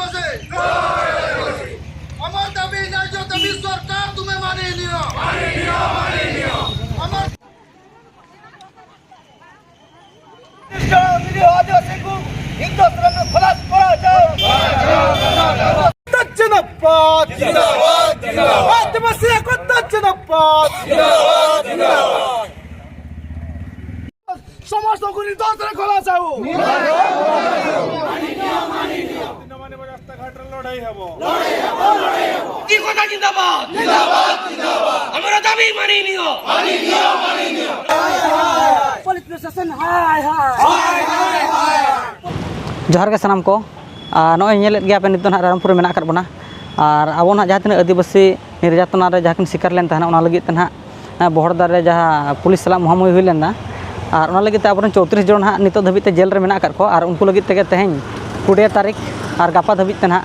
আদিবাসী আমার দাবি ন্যায্য দাবি সরকার তুমি মানিয়ে নিও আমার আদিবাসীকে হিন্দুস্তান খলাস করা যাও জিন্দাবাদ জিন্দাবাদ জিন্দাবাদ আদিবাসী একতা জিন্দাবাদ জিন্দাবাদ জিন্দাবাদ সমস্ত গুণিতরা খোলা যাও রাস্তাঘাটের লড়াই হবো কি কথা জিন্দাবাদ জিন্দাবাদ জিন্দাবাদ আমরা দাবি মানিয়ে নিও পুলিশ প্রশাসন হায় হায় হায় হায় जोहार के सामान को नॉय नेलेत गया पे नितन रामपुर में कर बना और अब ना जहाँ तीन आदिवासी निर्यातना जहाँ शिकार लेन तहना उना लगी तहना बहरदार जहाँ पुलिस सलाह मुहामुही हुई लेना और उना लगी अब 34 जन हाँ नित धाबीते जेल रे मेना कर को और उनको लगी तेगे तेहें 20 तारीख और गापा धाबी तहना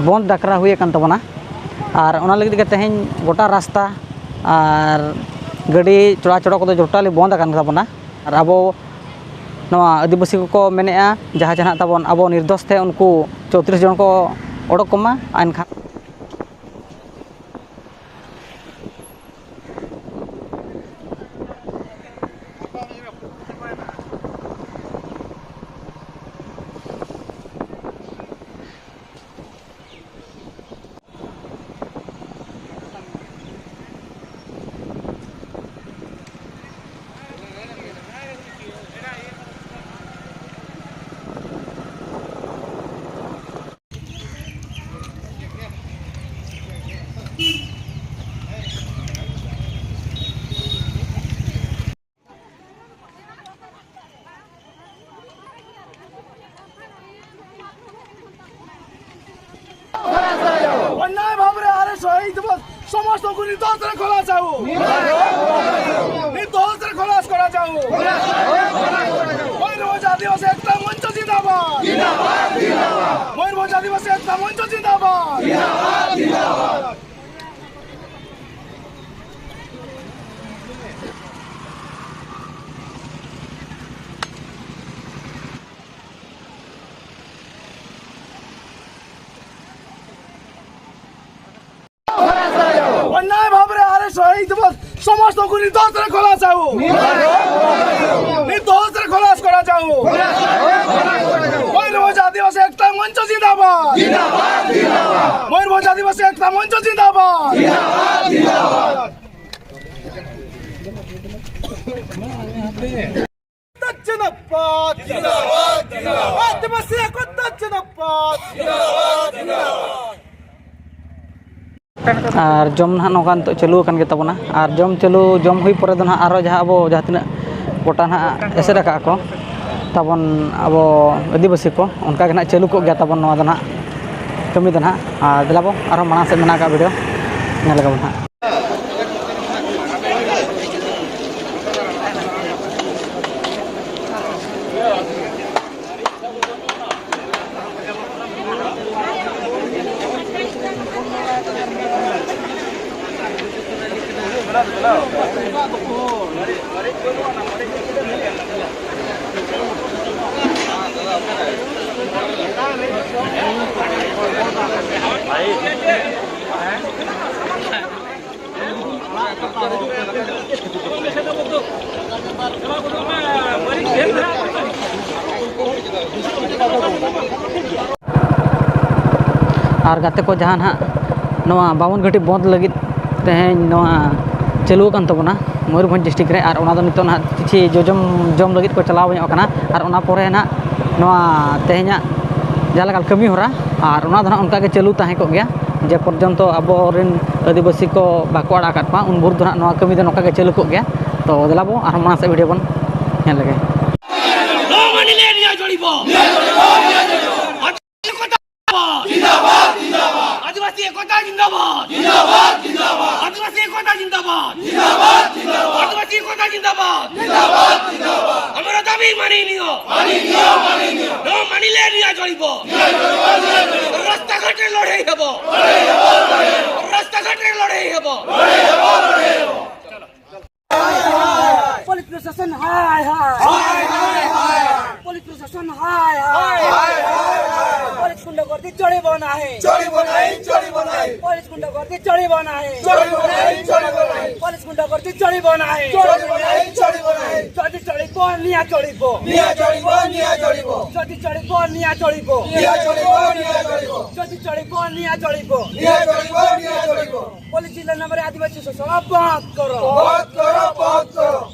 बंद डाकरा हुई कान तबना और उना लगी तेगे तेहें गोटा रास्ता और गाड़ी चोड़ा चोड़ा को जोटाली बंद कान तबना और अब आदिवासी को मेने जहाँ जहाँ तबन अब निर्दोष थे उनको 34 जन को ओडोकमा एनखान अन्याय भावरे आरे शहीद समस्त निर्दोषरे खलास जाओ निर्दोषरे खलास करा जाओ मयूरभंज आदिवासी एकता मंच जिंदाबाद जिंदाबाद जिंदाबाद मयूरभंज आदिवासी एकता मंच जिंदाबाद जिंदाबाद जिंदाबाद अन्याय भावरे आरे शहीद समस्त निर्दोषरे खलास जाओ निर्दोषरे खलास करा जाओ मयूरभंज आदिवासी एकता मंच जिंदाबाद जिंदाबाद जिंदाबाद मयूरभंज आदिवासी एकता मंच जिंदाबाद जिंदाबाद जिंदाबाद जिंदाबाद जिंदाबाद जिंदाबाद आदिवासी एकता जिंदाबाद जिंदाबाद जिंदाबाद और जम ना नौका तो चालू के तबना और जम चालू जम हुई पर ना आरो जहाँ अब जहाँ तीन गोटा ना एसेर को तबन अब आदिवासी को उनका ना चालू को गया तबन ना कमी ना दिलाबो और माना से मेना वीडियो नेलगाबो ना और गाते को जहाँ ना बावन घटी बंद लगी तेहें चालू तबना मयूरभंज डिस्ट्रिक्ट रे और ओना दो नितो ना किछि जोजम जम लगी को चलाव बना और ओना परे ना तेहें जहाँ कमी होरा और ओना दो उनका के चालू ताहे को गया जे पर्यंत अब आदिवासी को बाको आड़ा काट पा उन भोर दो ना कमी दो नौका के चालू को गया तो दिलाबो और माना से वीडियो बन नेल लगे आदिवासी एकता जिंदाबाद जिंदाबाद जिंदाबाद आदिवासी एकता जिंदाबाद जिंदाबाद जिंदाबाद आदिवासी एकता जिंदाबाद जिंदाबाद जिंदाबाद हमरा दाबी मानि नियो नो मानिले निया जळिबो रास्ता घाटे लड़ाई हेबो रास्ता घाटे लड़ाई हेबो पुलिस प्रशासन हाय हाय पुलिस प्रशासन हाय हाय চড়িব নাহি পুলিশ গুন্ডাগর্দি চড়িব নাহি পুলিশ গুন্ডাগর্দি চড়িব নাহি যদি চড়িব নিয়া চড়িব যদি চড়িব নিয়া চড়িব যদি চড়িব নিয়া চড়িব পুলিশ জিলা নামে আদিবাসী শোষণ বন্ধ করো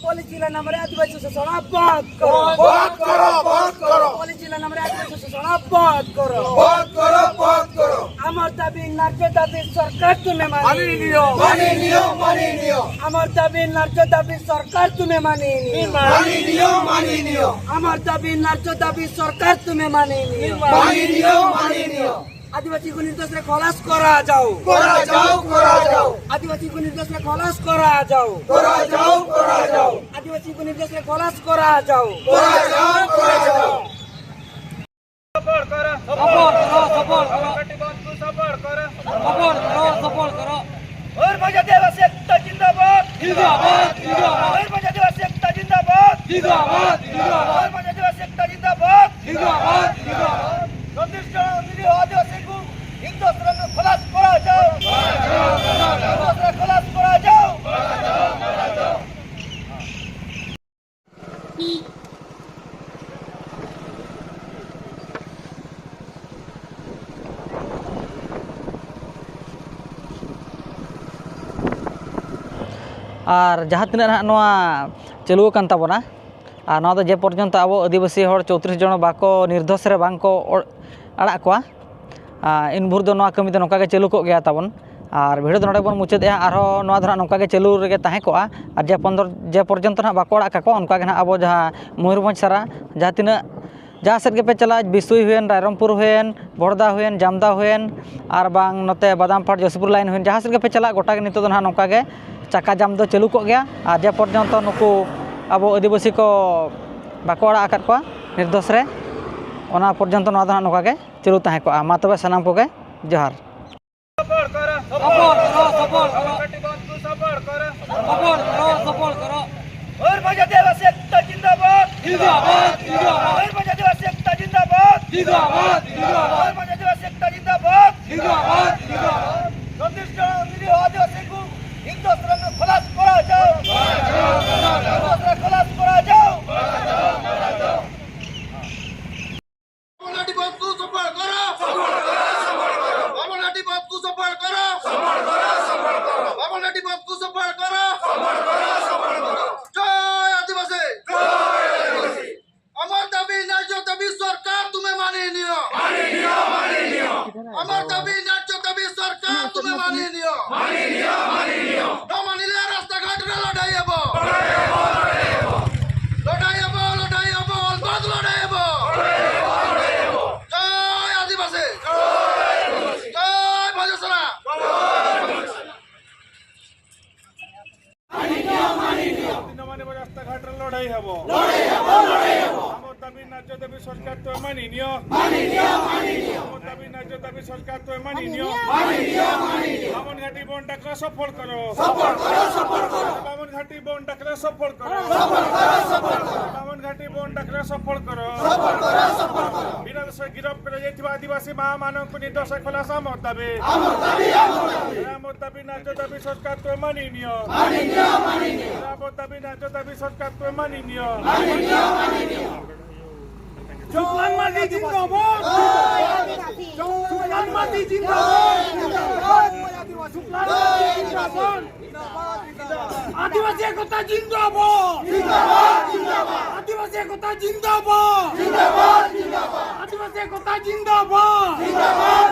পুলিশ জিলা নামে আদিবাসী শোষণ বন্ধ করো পুলিশ জিলা নামে আদিবাসী শোষণ বন্ধ করো আমার দাবি ন্যায্য দাবি সরকার তুমি মানি নিও আমার দাবি ন্যায্য দাবি সরকার তুমি মানি নিও আমার দাবি ন্যায্য দাবি সরকার তুমি মানি নিও आदिवासी को निर्देश में खलास करा जाओ आदिवासी को निर्देश में खलास करा जाओ आदिवासी को निर्देश में खलास करा जाओ सपोर्ट करो और आदिवासी एकता जिंदाबाद और आदिवासी एकता जिंदाबाद और आदिवासी एकता जिंदाबाद आदिवासी को हिंदुस्तान में खलास करा जाओ खलास करा जाओ और जहाँ तीन चलू ताबना और नवा जे पर्यंत अब आदिवासी 34 जन बाको निर्दोष रे बांको आड़ा को इन भूर दो नवा कमी दो नौका के चलू को गया ताबन और भिडियो नोडे बन मुचादे आरो नवा धरा नौका के चलू रे ताहे को और जे पर्यंत ना बाको आड़ा को उनका के अब जहाँ मयूरभंज सारा जहाँ तीन जहाँ सेट के पे चला बिसुई हुएन रायरमपुर हुएन बड़दा हुएन जामदा हुएन और बांग नोते बादामपाड़ जसपुर लाइन हुएन जहाँ सेट के पे चला गोटा के नितो ना नौका के चाका जाम दो चलू को गया और जे पर्यंत नुकू अब आदिवासी को बाको आड़ा आकाद को निर्दोष रे ओना पर्यंत नवा दो नौका के चलू ताहे को मा तबे सनाम को जोहार और आदिवासी एकता जिंदाबाद और आदिवासी एकता जिंदाबाद और आदिवासी एकता जिंदाबाद आदिवासी को हिंदुस्तान में खलास करा जाओ खलास करा जाओ আমার দাবি ন্যায্য দাবি সরকার তুমি মানি নিও না মানিলে রাস্তাঘাট লড়াই হব বাদ লড়াই হব জয় আদিবাসী জয় ভাজসরা রাস্তাঘাট লড়াই হব আমার দাবি ন্যায্য দাবি সরকার তো মানি নিও আমার দাবি ন্যায্য দাবি সরকার তো মানি নিও বামন ঘাটি বন ডাকরা সফল করো বামন ঘাটি বন ডাকরা সফল করো বামন ঘাটি বন ডাকরা সফল করো বিনা দোষে গিরফ করে যাইଥିବା আদিবাসী মা ମାନଙ୍କୁ ନିର୍ଦୋଷ ଖଲାସ আমার দাবি আমার দাবি ন্যায্য দাবি সরকার তো মানি নিও আমার দাবি ন্যায্য দাবি সরকার তো মানি নিও জওয়ান মাঝি জিন্দাবাদ জওয়ান মাঝি জিন্দাবাদ আদিবাসী একতা জিন্দাবাদ আদিবাসী একতা জিন্দাবাদ আদিবাসী একতা জিন্দাবাদ